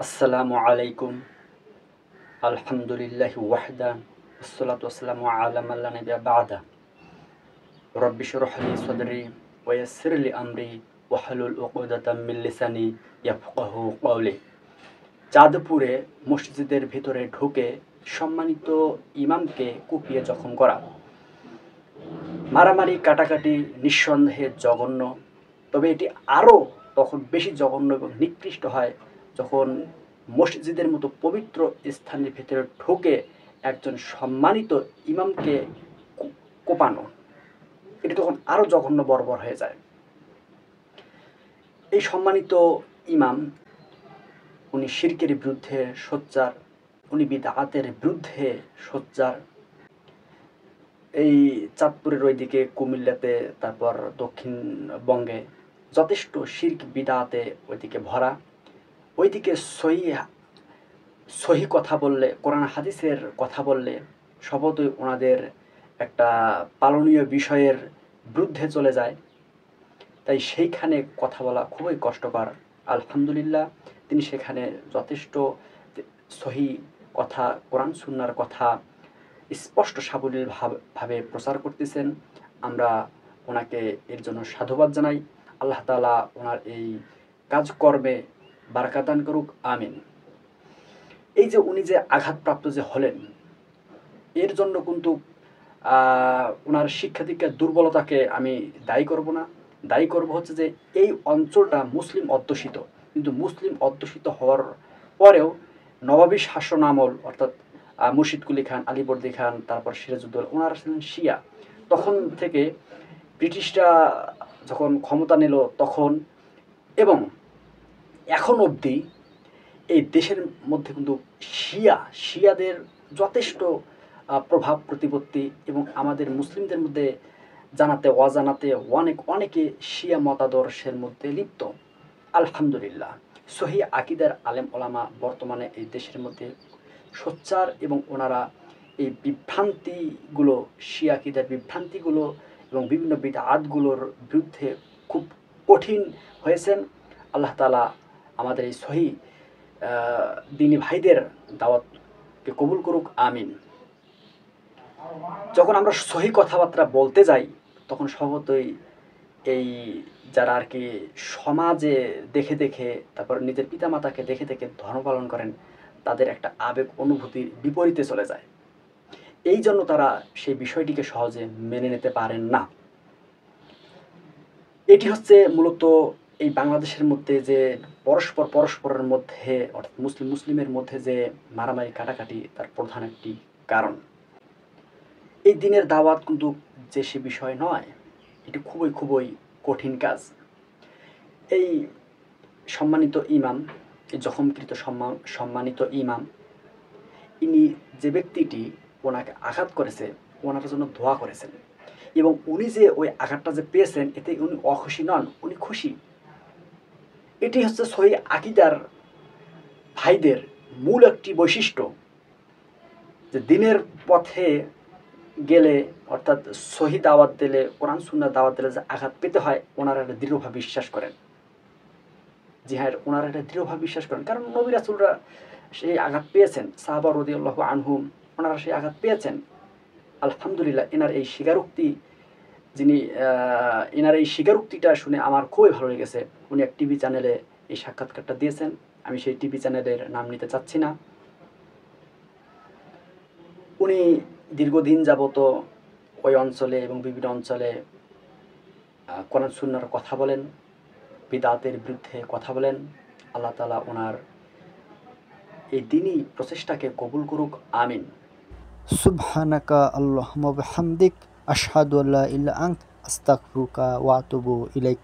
আসসালামু আলাইকুম। আলহামদুলিল্লাহি ওয়াহদা ওয়াসসালাতু ওয়াসসালামু আলা মান লা নাবিয়্যা বা'দা। রব্বি শরহ লি সাদরি ওয়া ইয়াসসির লি আমরি ওয়াহলুল উকদাতাম মিন লিসানি ইয়াফকাহু কওলি। চাঁদপুরে মসজিদের ভিতরে ঢুকে সম্মানিত ইমামকে কুপিয়ে জখম করা, মারামারি কাটাকাটি নিঃসন্দেহে জঘন্য। তবে এটি আরও তখন বেশি জঘন্য এবং নিকৃষ্ট হয় যখন মসজিদের মতো পবিত্র স্থানের ভিতরে ঢুকে একজন সম্মানিত ইমামকে কোপানো, এটি তখন আরও জঘন্য বর্বর হয়ে যায়। এই সম্মানিত ইমাম, উনি শিরকের বিরুদ্ধে সোচ্চার, উনি বিদআতের বিরুদ্ধে সোচ্চার। এই চাঁদপুরের ওইদিকে, কুমিল্লাতে, তারপর দক্ষিণবঙ্গে যথেষ্ট শিরক বিদআতে ওইদিকে ভরা। ওইদিকে সহি কথা বললে, কোরআন হাদিসের কথা বললে স্বভাবতই ওনাদের একটা পালনীয় বিষয়ের বিরুদ্ধে চলে যায়। তাই সেইখানে কথা বলা খুবই কষ্টকর। আলহামদুলিল্লাহ, তিনি সেখানে যথেষ্ট সহি কথা, কোরআন সুন্নাহর কথা স্পষ্ট সাবলীলভাবে প্রচার করতেছেন। আমরা ওনাকে এর জন্য সাধুবাদ জানাই। আল্লাহ তাআলা ওনার এই কাজকর্মে বারাকা দান করুক, আমিন। এই যে উনি যে আঘাতপ্রাপ্ত যে হলেন, এর জন্য কিন্তু ওনার শিক্ষা দীক্ষার দুর্বলতাকে আমি দায়ী করব না। দায়ী করব হচ্ছে যে এই অঞ্চলটা মুসলিম অধ্যুষিত, কিন্তু মুসলিম অধ্যুষিত হওয়ার পরেও নবাবী শাসন আমল, অর্থাৎ মুর্শিদ কুলি খান, আলীবর্দী খান, তারপর সিরাজউদ্দৌলা, ওনারা ছিলেন শিয়া। তখন থেকে ব্রিটিশরা যখন ক্ষমতা নিল তখন এবং এখন অবধি এই দেশের মধ্যে কিন্তু শিয়াদের যথেষ্ট প্রভাব প্রতিপত্তি, এবং আমাদের মুসলিমদের মধ্যে জানাতে অজানাতে অনেকে শিয়া মতাদর্শের মধ্যে লিপ্ত। আলহামদুলিল্লাহ, সহি আকিদার আলেম ওলামা বর্তমানে এই দেশের মধ্যে সোচ্চার, এবং ওনারা এই বিভ্রান্তিগুলো, শিয়া আকিদার বিভ্রান্তিগুলো এবং বিভিন্ন বিদআতগুলোর বিরুদ্ধে খুব কঠিন হয়েছেন। আল্লাহ তাআলা আমাদের এই সহি দিনী ভাইদের দাওয়াতকে কবুল করুক, আমিন। যখন আমরা সহি কথাবার্তা বলতে যাই তখন স্বভাবতই এই যারা আর কি সমাজে দেখে তারপর নিজের পিতামাতাকে দেখে ধর্ম পালন করেন, তাদের একটা আবেগ অনুভূতির বিপরীতে চলে যায়। এই জন্য তারা সেই বিষয়টিকে সহজে মেনে নিতে পারেন না। এটি হচ্ছে মূলত এই বাংলাদেশের মধ্যে যে পরস্পরের মধ্যে, অর্থাৎ মুসলিমের মধ্যে যে মারামারি কাটাকাটি, তার প্রধান একটি কারণ। এই দিনের দাওয়াত কিন্তু যে সে বিষয় নয়, এটি খুবই কঠিন কাজ। এই সম্মানিত ইমাম, এই জখমকৃত সম্মানিত ইমাম, ইনি যে ব্যক্তিটি ওনাকে আঘাত করেছে, ওনার জন্য দোয়া করেছেন, এবং উনি যে ওই আঘাতটা যে পেয়েছেন এতে উনি অখুশি নন, উনি খুশি। এটি হচ্ছে সহি আকিদার ভাইদের মূল একটি বৈশিষ্ট্য, যে দিনের পথে গেলে, অর্থাৎ সহি দাওয়াত দিলে, কোরআন সুন্নাহর দাওয়াত দিলে যে আঘাত পেতে হয়, ওনারা এটা দৃঢ়ভাবে বিশ্বাস করেন। জি হ্যাঁ, ওনারা এটা দৃঢ়ভাবে বিশ্বাস করেন, কারণ নবী রাসূলরা সেই আঘাত পেয়েছেন, সাহাবা রাদিয়াল্লাহু আনহুম ওনারা সেই আঘাত পেয়েছেন। আলহামদুলিল্লাহ, এনার এই স্বীকারোক্তিটা শুনে আমার খুবই ভালো লেগেছে। উনি এক টিভি চ্যানেলে এই সাক্ষাৎকারটা দিয়েছেন, আমি সেই টিভি চ্যানেলের নাম নিতে চাচ্ছি না। উনি দীর্ঘদিন যাবত ওই অঞ্চলে এবং বিভিন্ন অঞ্চলে কোরআন সুন্নাহর কথা বলেন, বিদআতের বিরুদ্ধে কথা বলেন। আল্লাহ তাআলা ওনার এই দ্বীনি প্রচেষ্টাকে কবুল করুক, আমিন। সুবহানাকা আল্লাহুম্মা ওয়া বিহামদিক আশহাদু আল্লা ইলাহা ইল্লা আনতা আস্তাগফিরুকা ওয়া আতুবু ইলাইক।